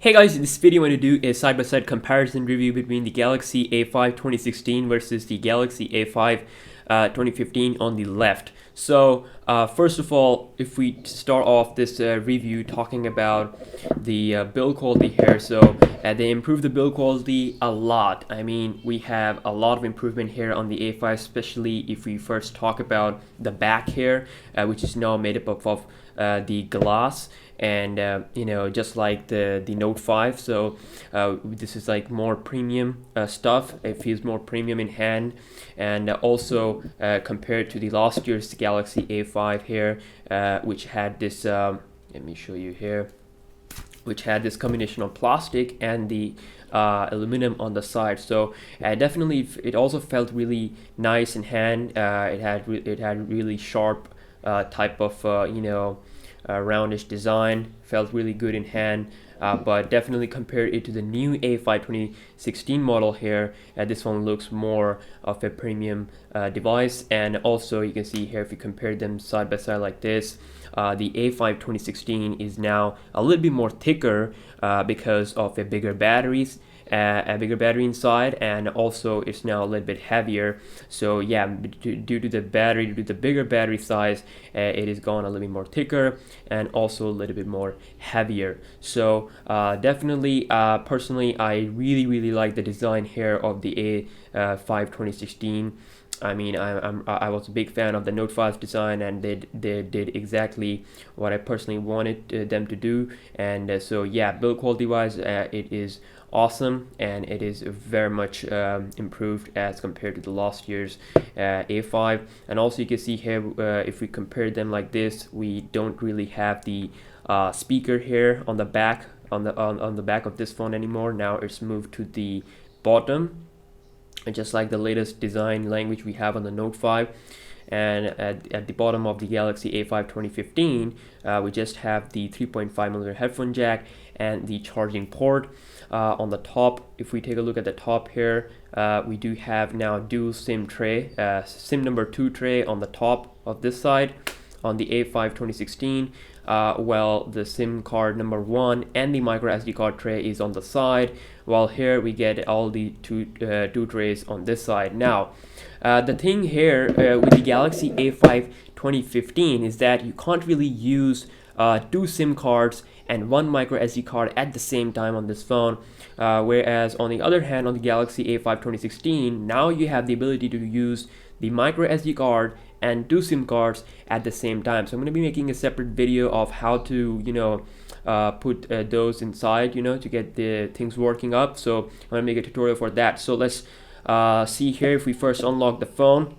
Hey guys, in this video I want to do a side-by-side comparison review between the Galaxy A5 2016 versus the Galaxy A5 2015 on the left. So first of all, if we start off this review talking about the build quality here, so they improved the build quality a lot. I mean, we have a lot of improvement here on the A5, especially if we first talk about the back here, which is now made up of the glass, and just like the Note 5. So this is like more premium stuff. It feels more premium in hand, and also compared to the last year's Galaxy A5 here, which had this let me show you here, which had this combination of plastic and the aluminum on the side. So definitely it also felt really nice in hand. It had really sharp type of roundish design, felt really good in hand, but definitely compared it to the new A5 2016 model here, this one looks more of a premium device. And also you can see here, if you compare them side by side like this, the A5 2016 is now a little bit more thicker because of a bigger battery inside, and also it's now a little bit heavier. So yeah, due to the bigger battery size, it is gone a little bit more thicker and also a little bit more heavier. So definitely, personally, I really like the design here of the A5 2016. I mean, I was a big fan of the Note 5 design, and they did exactly what I personally wanted them to do. And so yeah, build quality wise, it is awesome, and it is very much improved as compared to the last year's A5. And also you can see here, if we compare them like this, we don't really have the speaker here on the back on the back of this phone anymore. Now it's moved to the bottom, just like the latest design language we have on the Note 5. And at the bottom of the Galaxy A5 2015, we just have the 3.5mm headphone jack and the charging port. On the top, if we take a look at the top here, we do have now dual SIM tray, SIM number 2 tray on the top of this side. On the A5 2016, well, the SIM card number 1 and the micro SD card tray is on the side, while here we get all the two trays on this side. Now, the thing here with the Galaxy A5 2015 is that you can't really use 2 SIM cards and 1 micro SD card at the same time on this phone, whereas on the other hand, on the Galaxy A5 2016, now you have the ability to use the micro SD card and 2 SIM cards at the same time. So I'm going to be making a separate video of how to put those inside, to get the things working up. So I'm going to make a tutorial for that. So let's see here. If we first unlock the phone,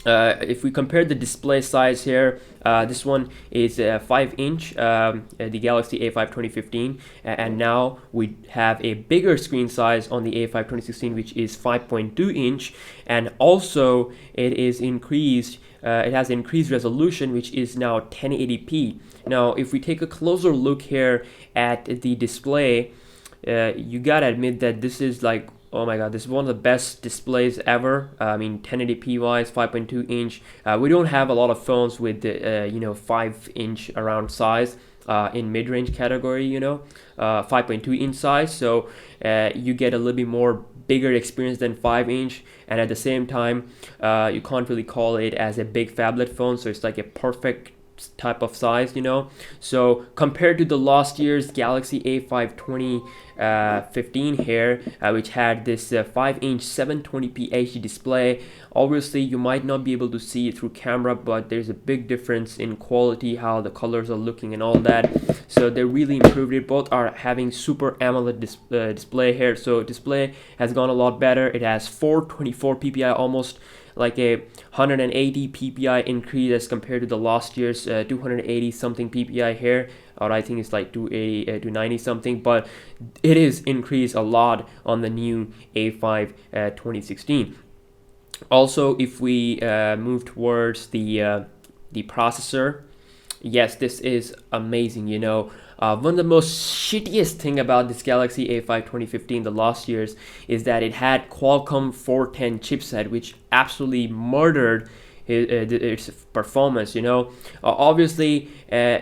if we compare the display size here, this one is 5-inch, the Galaxy A5 2015, and now we have a bigger screen size on the A5 2016, which is 5.2-inch, and also it is increased. It has increased resolution, which is now 1080p. Now, if we take a closer look here at the display, you gotta admit that this is like, oh my god, this is one of the best displays ever. I mean, 1080p wise, 5.2-inch. We don't have a lot of phones with the 5-inch around size in mid-range category, 5.2-inch size. So you get a little bit more bigger experience than 5-inch, and at the same time, you can't really call it as a big phablet phone. So it's like a perfect type of size, So compared to the last year's Galaxy A5 2015 here, which had this 5-inch 720p HD display, obviously you might not be able to see it through camera, but there's a big difference in quality, how the colors are looking and all that. So they really improved it. Both are having super AMOLED display here, so display has gone a lot better. It has 424 ppi, almost like a 180 ppi increase as compared to the last year's 280 something ppi here, or I think it's like 280 290 something, but it is increased a lot on the new A5 2016. Also, if we move towards the processor, yes, this is amazing. One of the most shittiest thing about this Galaxy A5 2015, the last year's, is that it had Qualcomm 410 chipset, which absolutely murdered its performance. Obviously,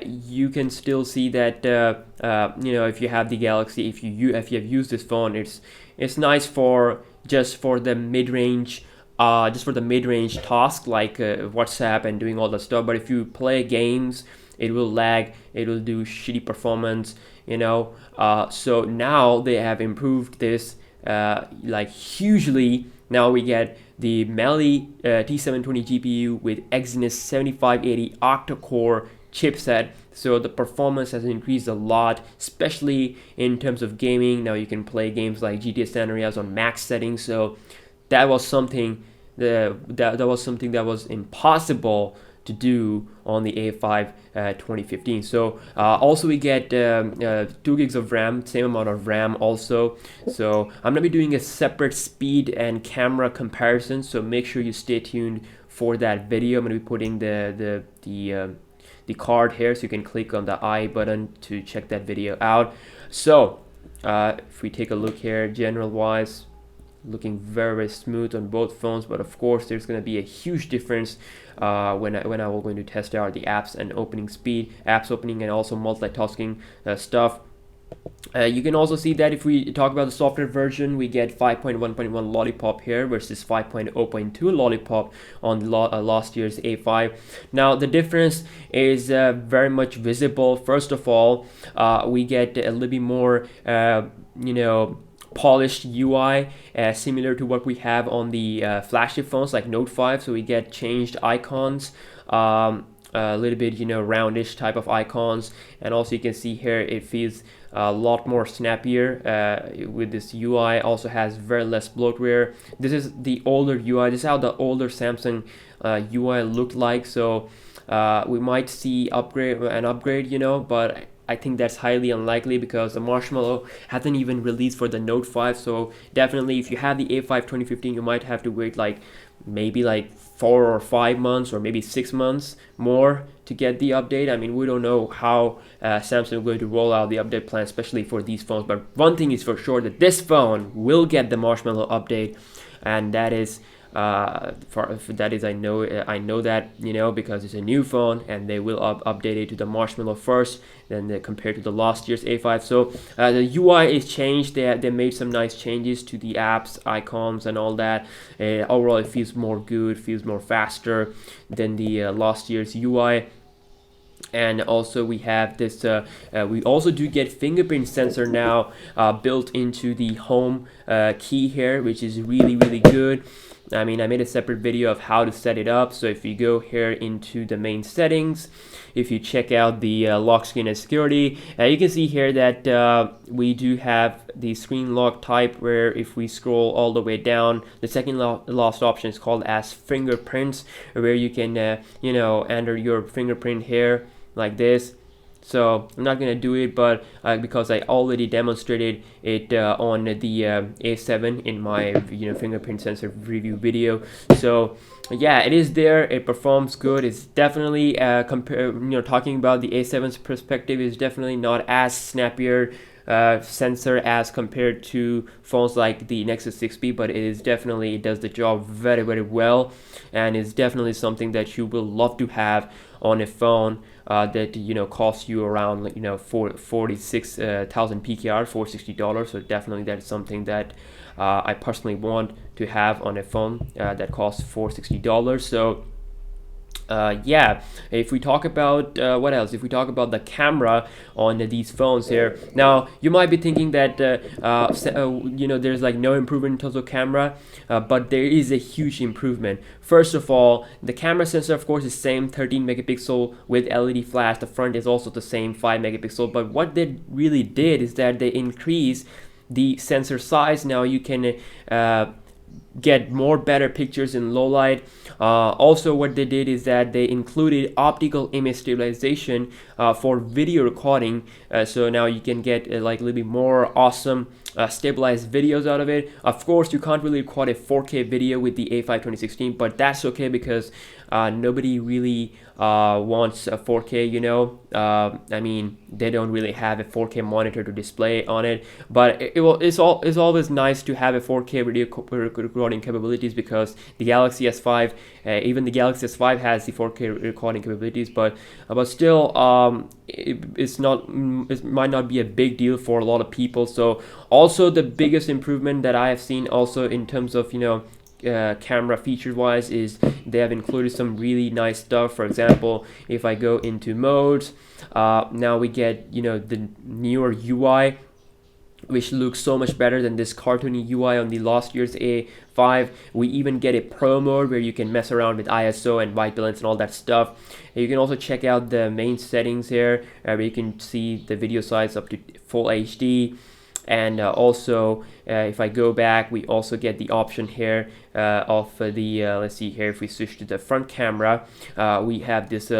you can still see that if you have the Galaxy, if you have used this phone, it's nice for just for the mid-range. Just for the mid-range task like WhatsApp and doing all that stuff. But if you play games, it will lag, it will do shitty performance. So now they have improved this like hugely. Now we get the Mali T720 GPU with Exynos 7580 octa-core chipset, so the performance has increased a lot, especially in terms of gaming. Now you can play games like GTA San Andreas on max settings, so that was something that was impossible to do on the A5 2015. So also we get 2 gigs of RAM, same amount of RAM also. So I'm gonna be doing a separate speed and camera comparison, so make sure you stay tuned for that video. I'm gonna be putting the card here, so you can click on the I button to check that video out. So if we take a look here, general wise, looking very smooth on both phones, but of course there's going to be a huge difference when I will going to test out the apps and opening speed, apps opening, and also multitasking stuff. You can also see that if we talk about the software version, we get 5.1.1 Lollipop here versus 5.0.2 Lollipop on last year's A5. Now the difference is very much visible. First of all, we get a little bit more polished UI, similar to what we have on the flagship phones like Note 5. So we get changed icons, a little bit roundish type of icons, and also you can see here it feels a lot more snappier with this UI. Also has very less bloatware. This is the older UI. This is how the older Samsung UI looked like. So we might see an upgrade, but I think that's highly unlikely because the Marshmallow hasn't even released for the Note 5. So definitely, if you have the A5 2015, you might have to wait maybe 4 or 5 months, or maybe 6 months more to get the update. I mean, we don't know how Samsung is going to roll out the update plan, especially for these phones. But one thing is for sure, that this phone will get the Marshmallow update, and that is I know that because it's a new phone, and they will update it to the Marshmallow first, then compared to the last year's A5. So the UI is changed. They made some nice changes to the apps, icons, and all that. Overall, it feels more good, feels more faster than the last year's UI. And also we have this we also do get fingerprint sensor now built into the home key here, which is really good. I mean, I made a separate video of how to set it up. So if you go here into the main settings, if you check out the lock screen and security, you can see here that we do have the screen lock type, where if we scroll all the way down, the second last option is called as fingerprints, where you can enter your fingerprint here like this. So I'm not gonna do it, but because I already demonstrated it on the A7 in my fingerprint sensor review video. So yeah, it is there. It performs good. It's definitely talking about the A7's perspective, is definitely not as snappier sensor as compared to phones like the Nexus 6P, but it does the job very well, and it's definitely something that you will love to have on a phone that costs you around 46,000 PKR, $460. So definitely that is something that I personally want to have on a phone that costs $460. So yeah, if we talk about what else, if we talk about the camera on these phones here, now you might be thinking that there's no improvement in terms of camera, but there is a huge improvement. First of all, the camera sensor, of course, is same 13 megapixel with LED flash. The front is also the same 5 megapixel, but what they really did is that they increased the sensor size. Now you can get better pictures in low light. Also, what they did is that they included optical image stabilization for video recording. So now you can get a little bit more awesome stabilized videos out of it. Of course, you can't really record a 4K video with the A5 2016, but that's okay because nobody really wants a 4K. I mean, they don't really have a 4K monitor to display on it, but it's always nice to have a 4K video recording capabilities, because the Galaxy S5, even the Galaxy S5 has the 4K recording capabilities, but still, it might not be a big deal for a lot of people. So also the biggest improvement that I have seen also in terms of, you know, camera feature wise, is they have included some really nice stuff. For example, if I go into modes, now we get, you know, the newer UI, which looks so much better than this cartoony UI on the last year's A5. We even get a pro mode where you can mess around with ISO and white balance and all that stuff. You can also check out the main settings here, where you can see the video size up to full HD. And also, if I go back, we also get the option here of the, let's see here, if we switch to the front camera, we have this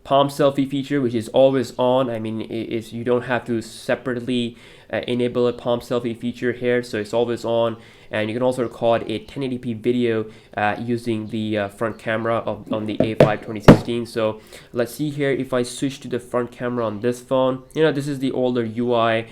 palm selfie feature, which is always on. I mean, you don't have to separately enable a palm selfie feature here, so it's always on. And you can also record a 1080p video using the front camera on the A5 2016. So let's see here, if I switch to the front camera on this phone, you know, this is the older UI,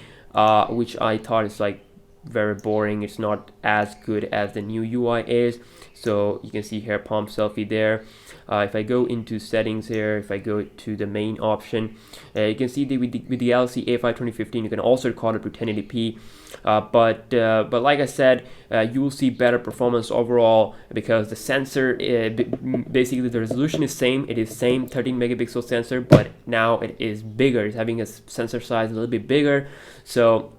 which I thought is like very boring. It's not as good as the new UI is. So you can see here palm selfie there. If I go into settings here, if I go to the main option, you can see that with the Galaxy A5 2015, you can also record it to 1080p. But like I said, you will see better performance overall, because the sensor, basically the resolution is same. It is same 13 megapixel sensor, but now it is bigger. It's having a sensor size a little bit bigger. So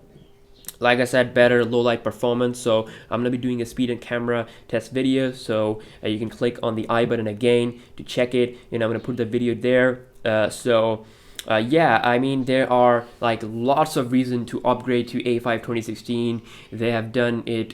like I said, better low light performance. So I'm gonna be doing a speed and camera test video, so you can click on the I button again to check it, and I'm gonna put the video there. Yeah, I mean, there are like lots of reason to upgrade to A5 2016. They have done it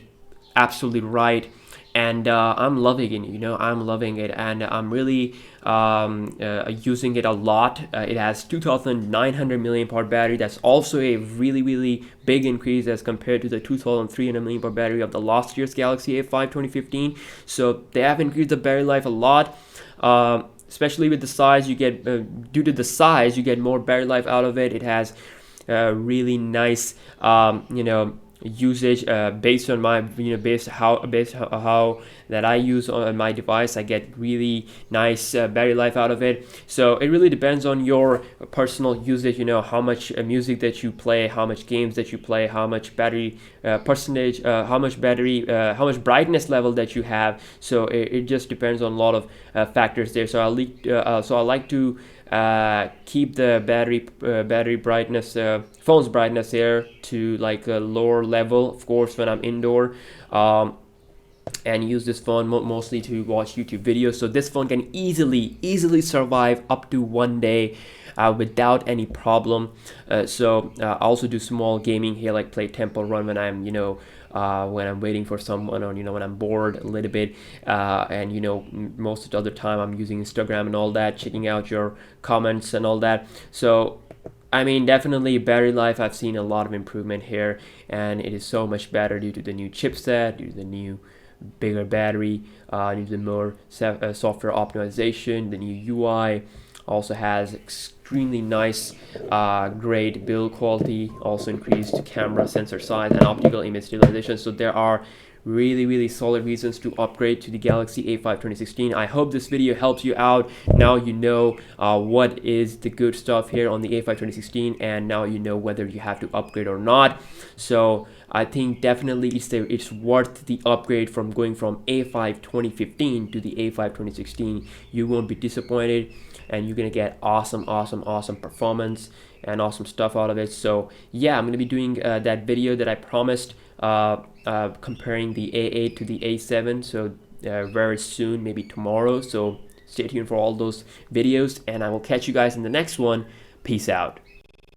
absolutely right, and I'm loving it. You know, I'm loving it, and I'm really using it a lot. It has 2,900 milliamp-hour battery. That's also a really big increase as compared to the 2,300 milliamp-hour battery of the last year's Galaxy A5 2015. So they have increased the battery life a lot. Especially with the size, you get due to the size, you get more battery life out of it. It has really nice, you know, usage based on my, you know, based how that I use on my device. I get really nice battery life out of it. So it really depends on your personal usage, you know, how much music that you play, how much games that you play, how much battery percentage, how much brightness level that you have. So it just depends on a lot of factors there. So I like to keep the battery brightness, phone's brightness here to like a lower level, of course, when I'm indoor, and use this phone mostly to watch YouTube videos. So this phone can easily survive up to 1 day without any problem. So I also do small gaming here, like play Temple Run when I'm, you know, when I'm waiting for someone, or, you know, when I'm bored a little bit, and, you know, most of the other time I'm using Instagram and all that, checking out your comments and all that. So I mean, definitely battery life, I've seen a lot of improvement here, and it is so much better due to the new chipset, due to the new bigger battery, due to the more software optimization. The new UI also has extremely nice great build quality, also increased camera sensor size and optical image stabilization. So there are really solid reasons to upgrade to the Galaxy A5 2016. I hope this video helps you out. Now you know what is the good stuff here on the A5 2016, and now you know whether you have to upgrade or not. So I think definitely it's worth the upgrade from going from A5 2015 to the A5 2016. You won't be disappointed, and you're gonna get awesome performance and awesome stuff out of it. So yeah, I'm gonna be doing that video that I promised, comparing the A8 to the A7, so very soon, maybe tomorrow. So stay tuned for all those videos, and I will catch you guys in the next one. Peace out.